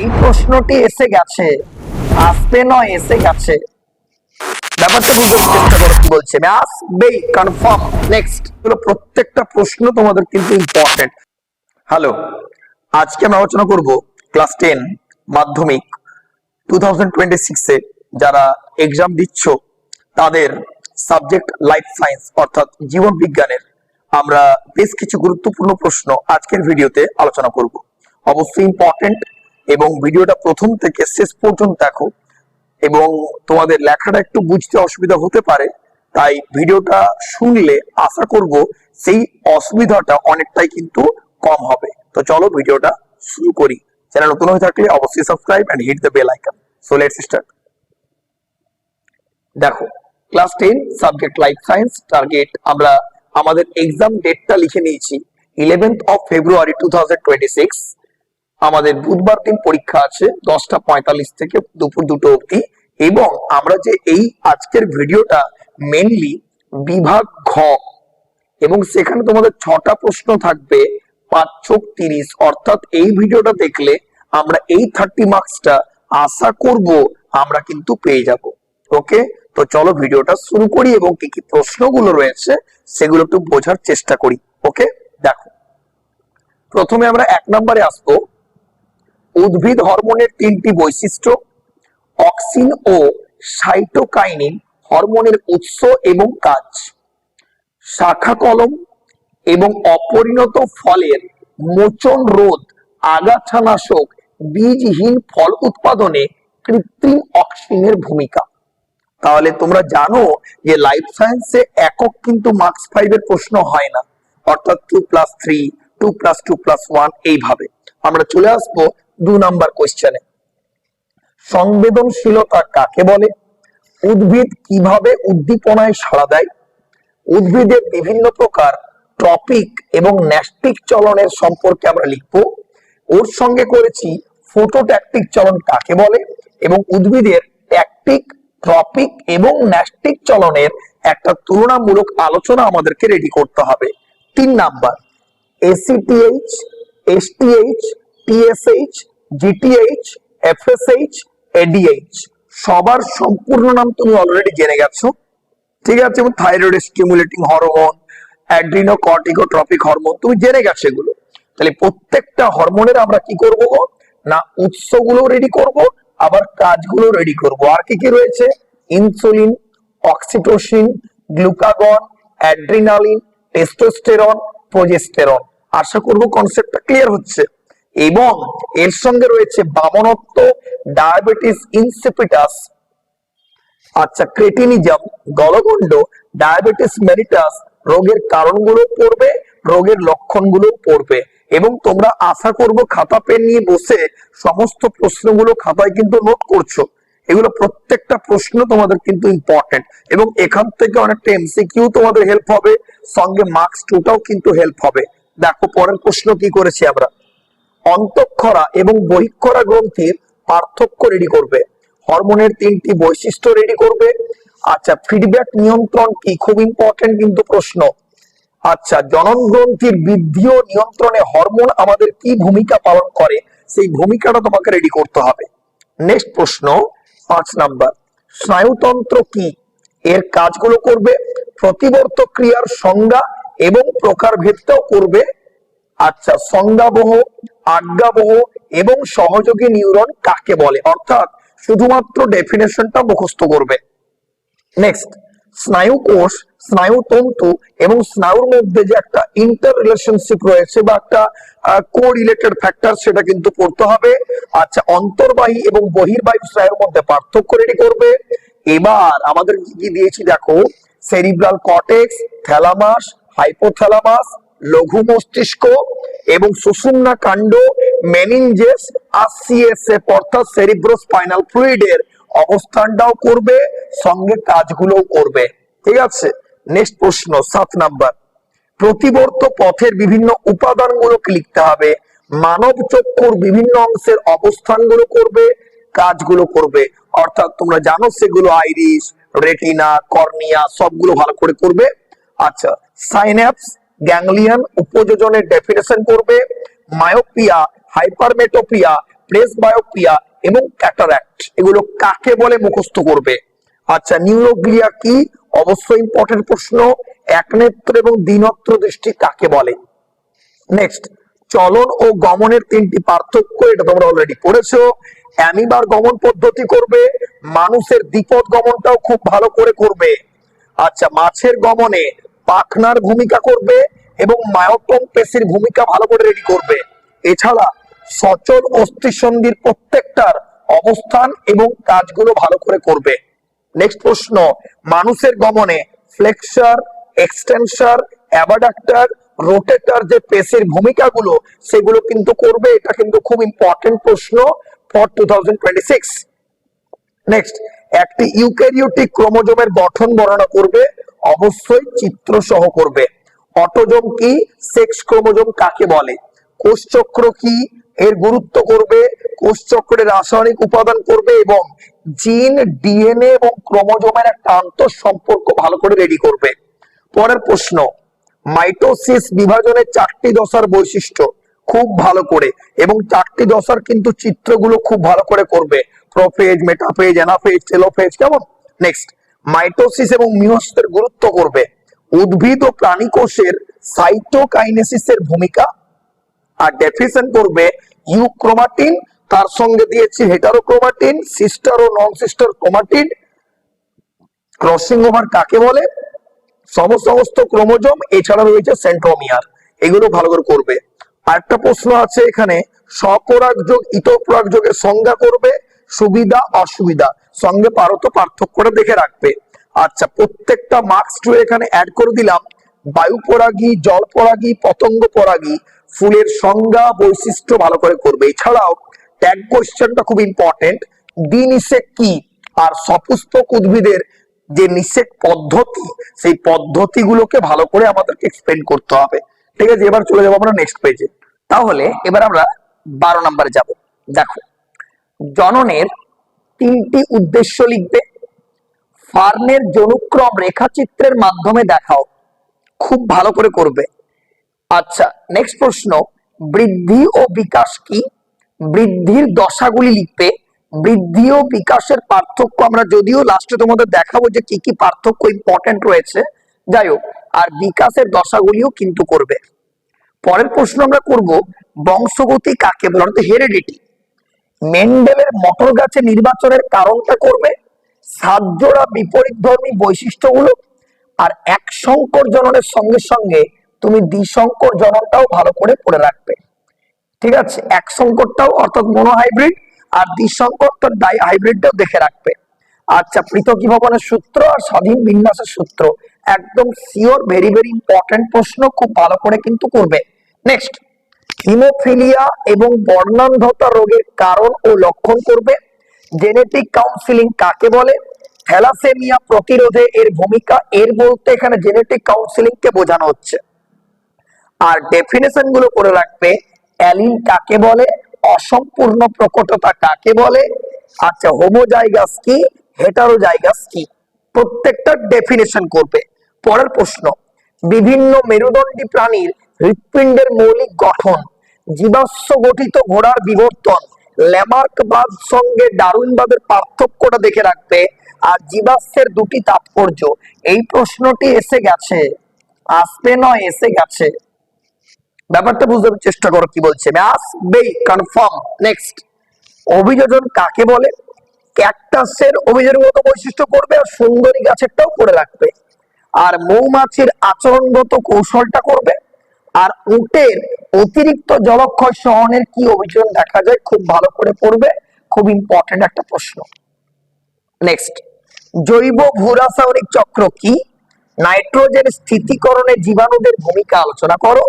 এই প্রশ্নটি এসে গেছে, আসবে নয় এসে গেছে। ব্যাপারটা বুঝতে চেষ্টা করো কি বলছে, আসবেই কনফার্ম। নেক্সট হলো প্রত্যেকটা প্রশ্ন তোমাদের কিন্তু ইম্পর্টেন্ট। হ্যালো, আজকে আমরা আলোচনা করব ক্লাস 10 মাধ্যমিক 2026 এ যারা এক্সাম দিচ্ছ তাদের সাবজেক্ট লাইফ সায়েন্স অর্থাৎ জীবন বিজ্ঞানের আমরা বেশ কিছু গুরুত্বপূর্ণ প্রশ্ন আজকের ভিডিওতে আলোচনা করব। অবশ্যই ইম্পর্টেন্ট এবং ভিডিওটা প্রথম থেকে শেষ পর্যন্ত দেখো, এবং তোমাদের লেখাটা একটু বুঝতে অসুবিধা হতে পারে, তাই ভিডিওটা শুনলে আশা করব সেই অসুবিধাটা অনেকটাই কিন্তু কম হবে। তো চলো ভিডিওটা শুরু করি। চ্যানেল নতুন হয়ে থাকলে অবশ্যই subscribe and hit the bell icon. So let's start. দেখো, class 10 subject life science target আমরা আমাদের এক্সাম ডেটটা লিখে নিয়েছি 11th of February 2026। আমাদের বুধবার দিন পরীক্ষা আছে 10টা 45 থেকে দুপুর 2টো অবধি, এবং আমরা যে এই আজকের ভিডিওটা মেনলি বিভাগ ঘ, এবং সেখানে তোমাদের 6টা প্রশ্ন থাকবে 5×30, অর্থাৎ এই ভিডিওটা দেখলে আমরা এই 30 মার্কসটা আশা করব আমরা কিন্তু পেয়ে যাব। ওকে, তো চলো ভিডিওটা শুরু করি এবং কি কি প্রশ্নগুলো রয়েছে সেগুলো একটু বোঝার চেষ্টা করি। ওকে, দেখো প্রথমে আমরা 1 নম্বরে আসবো। উদ্ভিদ হরমোনের 3টি বৈশিষ্ট্য। অক্সিন ও সাইটোকাইনিন হরমোনের উৎস এবং কাজ। শাখা কলম এবং অপরিণত ফলের মোচন রোধ, আগাছানাশক, বীজহীন ফল উৎপাদনে কৃত্রিম অক্সিনের ভূমিকা। তাহলে তোমরা জানো যে লাইফ সায়েন্সে একক কিন্তু মার্কস 5 এর প্রশ্ন হয় না, অর্থাৎ 2+3, 2+2+1 এইভাবে। আমরা চলে আসবো 2 নাম্বার কোশ্চেনে। সংবেদনশীলতা কাকে বলে? উদ্ভিদ কিভাবে উদ্দীপনায় সাড়া দেয়? উদ্ভিদের বিভিন্ন প্রকার ট্রপিক এবং ন্যাস্টিক চলনের সম্পর্কে আমরা লিখবো। ওর সঙ্গে করেছি ফটোট্যাকটিক চলন কাকে বলে, এবং উদ্ভিদের ট্যাকটিক, ট্রপিক এবং ন্যাস্টিক চলনের একটা তুলনামূলক আলোচনা আমাদেরকে রেডি করতে হবে। 3 number, ACTH, STH, TSH, GTH, FSH, ADH সবার সম্পূর্ণ নাম তুমি অলরেডি জেনে গেছো, ঠিক আছে? এবং thyroid stimulating hormone, adrenocorticotropic hormone তুমি জেনে গেছো এগুলো। তাহলে প্রত্যেকটা হরমোনের আমরা কি করব না, উৎসগুলো রেডি করব, আবার কাজগুলো রেডি করব। আর কি কি রয়েছে? Insulin, oxytocin, glucagon, adrenaline, testosterone, progesterone. আশা করব কনসেপ্টটা ক্লিয়ার হচ্ছে। এবং এর সঙ্গে রয়েছে বামনত্ব, ডায়াবেটিস ইনসিপিটাস, আচ্ছা ক্রেটিনিজম, গলগন্ড, ডায়াবেটিস মেলিটাস রোগের কারণগুলো পড়বে, রোগের লক্ষণগুলো পড়বে। এবং তোমরা আশা করব খাতা পেন নিয়ে বসে সমস্ত প্রশ্নগুলো খাতায় কিন্তু নোট করছো। এগুলো প্রত্যেকটা প্রশ্ন তোমাদের কিন্তু ইম্পর্টেন্ট, এবং এখান থেকে অনেকটা এমসিকিউ তোমাদের হেল্প হবে, সঙ্গে মার্কস 2টাও কিন্তু হেল্প হবে। দেখো পরের প্রশ্ন কি করেছি আমরা। অন্তঃক্ষরা এবং বহিঃক্ষরা গ্রন্থির পার্থক্য রেডি করবে। হরমোনের 3টি বৈশিষ্ট্য রেডি করবে। আচ্ছা ফিডব্যাক নিয়ন্ত্রণ কি, খুব ইম্পর্টেন্ট কিন্তু প্রশ্ন। আচ্ছা জনন গ্রন্থির বৃদ্ধি ও নিয়ন্ত্রণে হরমোন আমাদের কি ভূমিকা পালন করে, সেই ভূমিকাটা তোমাকে রেডি করতে হবে। নেক্সট প্রশ্ন 5 নাম্বার, স্নায়ুতন্ত্র কি, এর কাজগুলো করবে। প্রতিবর্ত ক্রিয়ার সংজ্ঞা এবং প্রকারভেদটাও করবে। আচ্ছা সংজ্ঞাবহ, আজ্ঞাবহ এবং সহযোগী নিউরন কাকে বলে, অর্থাৎ শুধুমাত্র ডেফিনেশনটা মুখস্থ করবে। নেক্সট স্নায়ু কোষ, স্নায়ুতন্তু এবং স্নায়ুর মধ্যে যে একটা ইন্টার রিলেশনশিপ রয়েছে বা একটা কোরিলেটেড ফ্যাক্টর, সেটা কিন্তু পড়তে হবে। আচ্ছা অন্তর্বাহী এবং বহির্বাহী স্নায়ুর মধ্যে পার্থক্য রেডি করবে। এবার আমাদের কি দিয়েছি দেখো, সেরিব্রাল কর্টেক্স, থ্যালামাস, হাইপোথ্যালামাস, লঘু মস্তিষ্ক এবং সুষুম্না কাণ্ড, মেনিনজেস আর সিএসএফ অর্থাৎ সেরিব্রোস্পাইনাল ফ্লুইডের অবস্থানটাও করবে, সঙ্গে কাজগুলোও করবে। ঠিক আছে, নেক্সট প্রশ্ন 7 নাম্বার, প্রতিবর্ত পথের বিভিন্ন উপাদানগুলোকে লিখতে হবে। মানব চক্ষুর বিভিন্ন অংশের অবস্থানগুলো করবে, কাজগুলো করবে। অর্থাৎ তোমরা জানো সেগুলো আইরিস, রেটিনা, কর্নিয়া সবগুলো ভালো করে করবে। আচ্ছা সাইন্যাপস, গ্যাংলিয়ন উপযোজনের ডেফিনেশন করবে। মায়োপিয়া, হাইপারমেটোপিয়া, প্রেসবায়োপিয়া এবং ক্যাটারাক্ট এগুলো কাকে বলে মুখস্থ করবে। আচ্ছা, নিউরোগ্লিয়া কি? অবশ্যই ইম্পর্টেন্ট প্রশ্ন। একনেত্র এবং দ্বিনেত্র দৃষ্টি কাকে বলে? নেক্সট, চলন ও গমনের তিনটি পার্থক্য, এটা তোমরা অলরেডি পড়েছো। অ্যামিবার গমন পদ্ধতি করবে, মানুষের দ্বিপদ গমনটাও খুব ভালো করে করবে। আচ্ছা, মাছের গমনে পাখনার ভূমিকা করবে এবং মায়োটম পেশির ভূমিকা ভালো করে রেডি করবে। এছাড়া সচল অস্থিসন্ধির প্রত্যেকটার অবস্থান এবং কাজগুলো ভালো করে করবে। নেক্সট প্রশ্ন, মানুষের গমনে ফ্লেক্সার, এক্সটেনসার, অ্যাবাডাক্টর, রোটেটর যে পেশির ভূমিকাগুলো সেগুলো কিন্তু করবে। এটা কিন্তু খুব ইম্পর্টেন্ট প্রশ্ন ফর 2026। নেক্সট, একটি ইউক্যারিওটিক ক্রোমোজোমের গঠন বর্ণনা করবে, অবশ্যই চিত্র সহ করবে। অটোজোম কি? সেক্স ক্রোমোজোম কাকে বলে? কোষচক্র কি? এর গুরুত্ব করবে। কোষচক্রের রাসায়নিক উপাদান করবে এবং জিন, ডিএনএ এবং ক্রোমোজোমের একটা আন্তঃ সম্পর্ক ভালো করে রেডি করবে। পরের প্রশ্ন, মাইটোসিস বিভাজনের চারটি দশার বৈশিষ্ট্য খুব ভালো করে এবং চারটি দশার কিন্তু চিত্রগুলো খুব ভালো করে করবে। প্রোফেজ, মেটাফেজ, অ্যানাফেজ, টেলোফেজ, কেমন? নেক্সট, মাইটোসিস এবং মিয়োসিসের গুরুত্ব করবে। উদ্ভিদ ও প্রাণী কোষের সাইটোকাইনেসিসের ভূমিকা আর ডেফিনেশন করবে ইউক্রোমাটিন, তার সঙ্গে দিয়েছি হেটারোক্রোমাটিন, সিস্টার ও non sister chromatin, crossing over কাকে বলে, সমস্ত ক্রোমোজোম, এছাড়া রয়েছে সেন্ট্রোমিয়ার, এগুলো ভালো করে করবে। আরেকটা প্রশ্ন আছে এখানে, স্বপরাগযোগ ইতপরাগযোগের সংজ্ঞা করবে, সুবিধা অসুবিধা সঙ্গে পার্থক্যটা দেখে রাখবে। আচ্ছা, প্রত্যেকটা মার্কস টু এখানে অ্যাড করে দিলাম। বায়ু পরাগী, জল পরাগী, পতঙ্গ পরাগী, ফুলের সংজ্ঞা, বৈশিষ্ট্য ভালো করে করবে। এছাড়াও ট্যাগ কোশ্চেনটা খুব ইম্পর্টেন্ট, দ্বিনিষেক কি আর সপুষ্পক উদ্ভিদের যে নিষেক পদ্ধতি সেই পদ্ধতিগুলোকে ভালো করে আমাদেরকে এক্সপ্লেন করতে হবে। ঠিক আছে, এবার চলে যাবো আমরা নেক্সট পেজে। তাহলে এবার আমরা 12 নম্বরে যাব। দেখো, জননের তিনটি উদ্দেশ্য লিখবে, ফার্নের জনুক্রম রেখাচিত্রের মাধ্যমে দেখাও, খুব ভালো করে করবে। আচ্ছা, নেক্সট প্রশ্ন, বৃদ্ধি ও বিকাশ কি? বৃদ্ধির দশাগুলি লিখবে। বৃদ্ধি ও বিকাশের পার্থক্য আমরা যদিও লাস্টে তোমাদের দেখাবো যে কি কি পার্থক্য ইম্পর্টেন্ট রয়েছে, যাই হোক, আর বিকাশের দশাগুলিও কিন্তু করবে। পরের প্রশ্ন আমরা করব, বংশগতি কাকে বলে, অর্থাৎ হেরিডিটি। মেন্ডেলের মটর গাছে নির্বাচনের কারণটা করবে, সাতজোড়া বিপরীতধর্মী বৈশিষ্ট্যগুলো, আর এক সংকর জননের সঙ্গে সঙ্গে তুমি দ্বিসংকর জননটাও ভালো করে পড়ে রাখবে। ঠিক আছে, এক সংকরটাও অর্থাৎ মনোহাইব্রিড আর দ্বিসংকরটা ডাই হাইব্রিডটাও দেখে রাখবে। আচ্ছা, পৃথকীভবনের সূত্র আর স্বাধীন বিন্যাসের সূত্র একদম সিওর, ভেরি ভেরি ইম্পর্টেন্ট প্রশ্ন, খুব ভালো করে কিন্তু করবে। নেক্সট, হিমোফিলিয়া এবং বর্ণান্ধতা রোগের কারণ ও লক্ষণ করবে। জেনেটিক কাউন্সিলিং কাকে বলে? থ্যালাসেমিয়া প্রতিরোধে এর ভূমিকা, এর বলতে এখানে জেনেটিক কাউন্সিলিং কে বোঝানো হচ্ছে। আর ডেফিনেশন গুলো করে রাখবে, অ্যালিল কাকে বলে, অসম্পূর্ণ প্রকটতা কাকে বলে, আচ্ছা হোমোজাইগাস কি, হেটারোজাইগাস কি, প্রত্যেকটা ডেফিনেশন করবে। পরের প্রশ্ন, বিভিন্ন মেরুদণ্ডী প্রাণীর হৃৎপিণ্ডের মৌলিক গঠন, জীবাশ্ম গঠিত ঘোড়ার বিবর্তন, ল্যামার্কবাদ সঙ্গে ডারউইনবাদের পার্থক্যটা দেখে রাখবে। আর জীবাশ্মের দুটি তাৎপর্য, এই প্রশ্নটি এসে গেছে, আসবে নয়, এসে গেছে। ব্যাপারটা বুঝতে চেষ্টা করো কি বলছে, আসবেই কনফার্ম। নেক্সট, অভিযোজন কাকে বলে? ক্যাকটাসের অভিযোজনের মতো বৈশিষ্ট্য করবে আর সুন্দরী গাছেরটাও করে রাখবে। আর মৌমাছির আচরণগত কৌশলটা করবে। আর উটের অতিরিক্ত জলক্ষয় সহনের কি অভিযোজন দেখা যায়, খুব ভালো করে পড়বে, খুব ইম্পর্টেন্ট একটা প্রশ্ন। নেক্সট, জৈব ভূরাসায়নিক চক্র কি? নাইট্রোজেন স্থিতিকরণে জীবাণুদের ভূমিকা আলোচনা করো।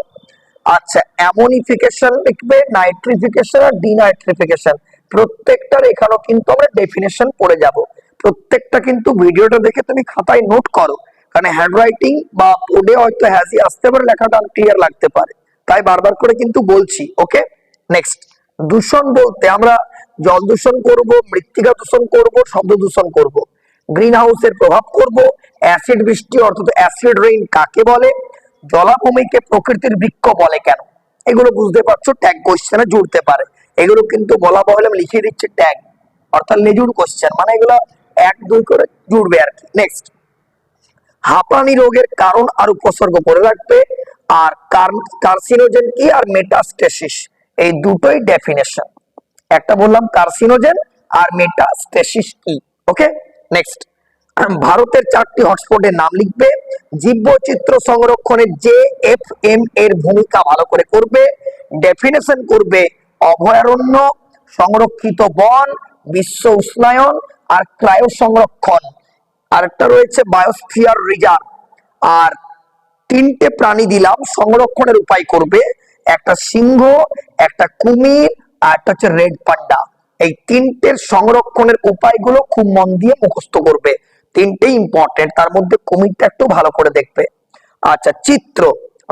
আচ্ছা, অ্যামোনিফিকেশন লিখবে, নাইট্রিফিকেশন আর ডিনাইট্রিফিকেশন, প্রত্যেকটার এখানেও কিন্তু আমরা ডেফিনেশন পড়ে যাব। প্রত্যেকটা কিন্তু ভিডিওটা দেখে তুমি খাতায় নোট করো, কারণ হ্যান্ডরাইটিং বা বোর্ডে হয়তো হ্যাজি আসতে পারে, লেখাটা আনক্লিয়ার লাগতে পারে, তাই বারবার করে কিন্তু বলছি। ওকে, নেক্সট, দূষণ বলতে আমরা জল দূষণ করব, মৃত্তিকা দূষণ করব, শব্দ দূষণ করব, গ্রিন হাউসের প্রভাব করব, অ্যাসিড বৃষ্টি অর্থাৎ অ্যাসিড রেইন কাকে বলে, জলাভূমিকে প্রকৃতির বৃক্ষ বলে কেন, এগুলো বুঝতে পারছো, ট্যাগ কোশ্চেনে জুড়তে পারে। এগুলো কিন্তু বলা বহলে আমি লিখিয়ে দিচ্ছি ট্যাগ, অর্থাৎ লেজুর কোশ্চেন, মানে এগুলো 1 2 করে জুড়বে আর কি। নেক্সট, হাঁপানি রোগের কারণ আর উপসর্গ করে রাখবে, আর কার্সিনোজেন কি আর মেটাস্টেসিস, এই দুটোই ডেফিনেশন। একটা বললাম কার্সিনোজেন আর মেটাস্টেসিস কি। ওকে, নেক্সট, ভারতের 4টি হটস্পটের নাম লিখবে, জীববৈচিত্র্য সংরক্ষণে JFM এর ভূমিকা ভালো করে করবে, ডেফিনেশন করবে অভয়ারণ্য, সংরক্ষিত বন, বিশ্ব উষ্ণায়ন আর ক্রায়ো সংরক্ষণ, আরেকটা রয়েছে বায়োস্ফিয়ার রিজার্ভ। আর 3টে প্রাণী দিলাম সংরক্ষণের উপায় করবে, একটা সিংহ, একটা কুমির আর একটা হচ্ছে রেড পান্ডা। এই 3টের সংরক্ষণের উপায়গুলো খুব মন দিয়ে মুখস্থ করবে, 3টেই ইম্পর্টেন্ট, তার মধ্যে কুমিরটা একটু ভালো করে দেখবে। আচ্ছা, চিত্র,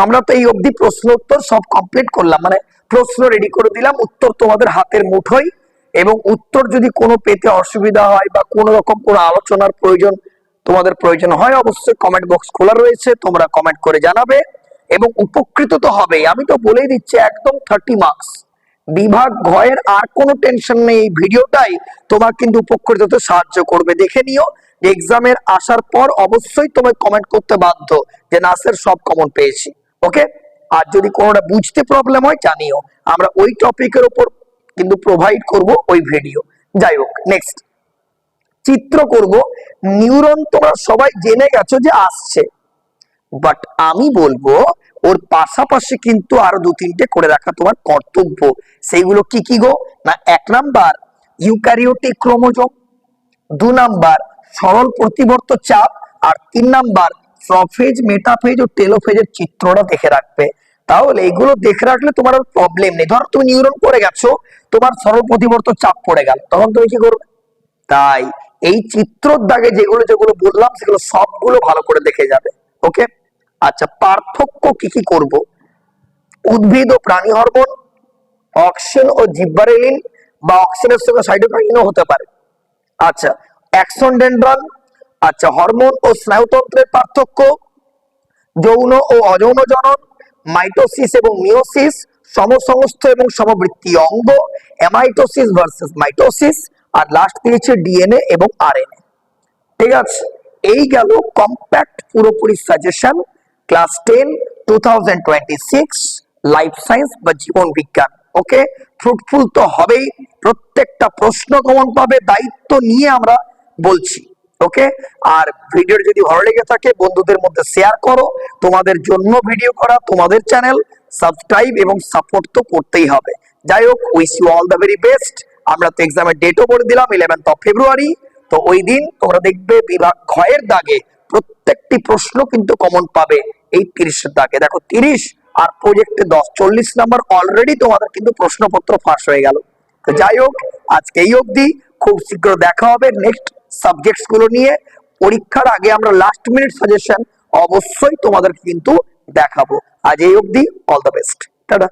আমরা তো এই অবধি প্রশ্ন উত্তর সব কমপ্লিট করলাম, মানে প্রশ্ন রেডি করে দিলাম, উত্তর তোমাদের হাতের মুঠোয়। এবং উত্তর যদি কোনো পেতে অসুবিধা হয় বা কোনো রকম কোনো আলোচনার তোমাদের প্রয়োজন হয়, অবশ্যই কমেন্ট বক্স খোলা রয়েছে, তোমরা কমেন্ট করে জানাবে এবং উপকৃত তো হবে। আমি তো বলেই দিচ্ছি একদম 30 মার্কস। বিভাগ ঘয়ের আর কোনো টেনশন নেই, এই ভিডিওটাই তোমার কিন্তু উপকৃত হতে সাহায্য করবে। দেখে নিও যে এক্সামের আসার পর অবশ্যই তোমায় কমেন্ট করতে বাধ্য যে নাসের সব কমন পেয়েছি। ওকে, আর যদি কোনোটা বুঝতে প্রবলেম হয় জানিও, আমরা ওই টপিকের উপর কিন্তু প্রোভাইড করব ওই ভিডিও। যাই হোক, নেক্সট, চিত্র করব। নিউরন তোমরা সবাই জেনে গেছো যে আসছে, বাট আমি বলবো ওর পাশাপাশি কিন্তু আরো 2-3টে করে রাখা তোমার কর্তব্য। সেইগুলো কি কি গো? না, 1 নাম্বার ইউক্যারিওটিক ক্রোমোজোম, 2 নাম্বার সরল প্রতিবর্ত চাপ, আর 3 নাম্বার প্রোফেজ, মেটাফেজ ও টেলোফেজের চিত্রটা দেখে রাখবে। তাহলে এগুলো দেখে রাখলে তোমার আর প্রবলেম নেই। ধরো তুমি নিউরন পড়ে গেছো, তোমার সরল প্রতিবর্ত চাপ পড়ে গেল, তখন তুমি কি করবে? তাই এই চিত্রর দাগে যেগুলো যেগুলো বললাম সেগুলো সবগুলো ভালো করে দেখে যাবে। ওকে, আচ্ছা, পার্থক্য কি কি করব? উদ্ভিদ ও প্রাণী হরমোন, অক্সিন ও জিব্বারেলিন, বা অক্সিনের সঙ্গে সাইটোকাইনও হতে পারে। আচ্ছা, অ্যাকশন ডেনড্রন, আচ্ছা, হরমোন ও স্নায়ুতন্ত্রের পার্থক্য, যৌন ও অযৌন জনন, মাইটোসিস এবং মিওসিস, সমসংস্থ এবং সমবৃত্তি অঙ্গ, অ্যামাইটোসিস ভার্সেস মাইটোসিস, আর লাস্ট দিয়েছে ডিএনএ এবং আরএনএ। ঠিক আছে, এই গেল কম্প্যাক্ট পুরোপুরি সাজেশন ক্লাস 10 2026 লাইফ সায়েন্স বা জীবন বিজ্ঞান। ওকে, ফ্রুটফুল তো হবেই, প্রত্যেকটা প্রশ্ন কমন পাবে, দায়িত্ব নিয়ে আমরা বলছি। ওকে, আর ভিডিও যদি ভালো লেগে থাকে বন্ধুদের মধ্যে শেয়ার করো, তোমাদের জন্য ভিডিও করা, তোমাদের চ্যানেল, সাবস্ক্রাইব এবং সাপোর্ট তো করতেই হবে। যাই হোক, wish you all the very best. আমরা তো এক্সামের ডেটও বলে দিলাম 11th ফেব্রুয়ারি। তো ওই দিন তোমরা দেখবে বিভাগ ঘয়ের দাগে প্রত্যেকটি প্রশ্ন কিন্তু কমন পাবে। এই 30 দাগে দেখো 30 আর প্রজেক্টে 10, 40 নাম্বার অলরেডি তোমাদের কিন্তু প্রশ্নপত্র ফাঁস হয়ে গেল। তো যাই হোক, আজকে এই অবধি, খুব শীঘ্র দেখা হবে নেক্সট সাবজেক্টস গুলো নিয়ে। পরীক্ষার আগে আমরা লাস্ট মিনিট সাজেশন অবশ্যই তোমাদের কিন্তু দেখাবো। আজ এই অবধি, অল দ্য বেস্ট, টাটা।